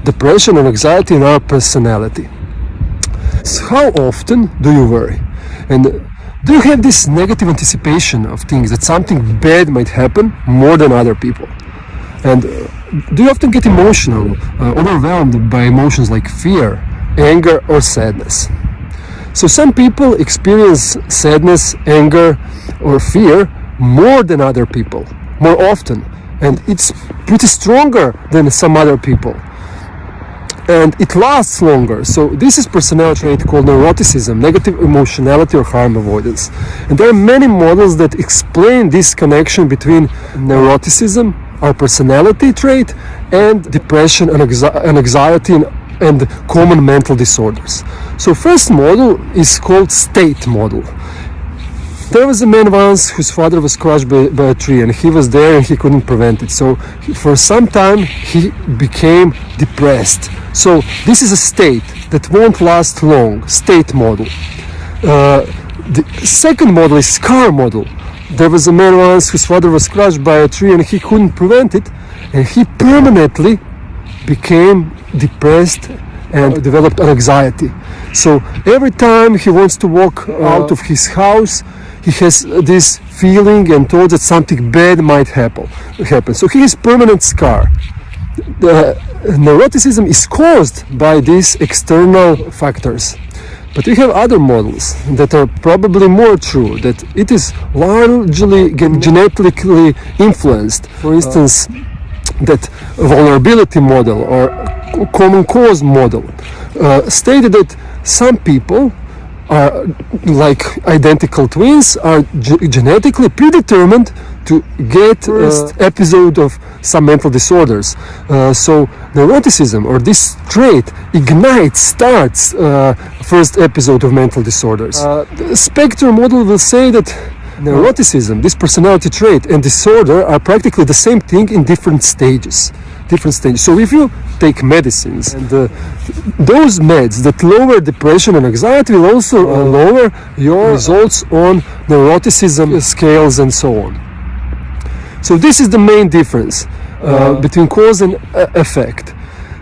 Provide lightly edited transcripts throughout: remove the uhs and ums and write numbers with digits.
depression and anxiety in our personality. So how often do you worry? And do you have this negative anticipation of things, that something bad might happen more than other people? And do you often get emotional, overwhelmed by emotions like fear, anger, or sadness? So some people experience sadness, anger, or fear more than other people, more often, and it's pretty stronger than some other people, and it lasts longer. So this is personality trait called neuroticism, negative emotionality or harm avoidance. And there are many models that explain this connection between neuroticism, our personality trait, and depression and anxiety and common mental disorders. So first model is called state model. There was a man once whose father was crushed by a tree, and he was there and he couldn't prevent it. So for some time he became depressed. So this is a state that won't last long, state model. The second model is scar model. There was a man once whose father was crushed by a tree and he couldn't prevent it, and he permanently became depressed and developed anxiety. So every time he wants to walk out of his house, he has this feeling and thought that something bad might happen. So he has permanent scar. The neuroticism is caused by these external factors. But we have other models that are probably more true, that it is largely genetically influenced. For instance, that vulnerability model or common cause model stated that some people are like identical twins, are genetically predetermined to get first episode of some mental disorders. So neuroticism, or this trait, starts first episode of mental disorders. The spectrum model will say that neuroticism, this personality trait, and disorder are practically the same thing in different stages. So if you take medicines, and those meds that lower depression and anxiety will also lower your results on neuroticism scales and so on. So this is the main difference between cause and effect.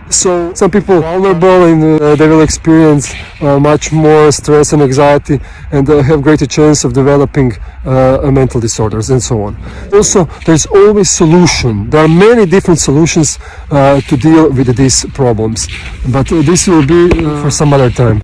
So some people are vulnerable and they will experience much more stress and anxiety and have greater chance of developing mental disorders and so on. Also, there's always solution. There are many different solutions to deal with these problems, but this will be for some other time.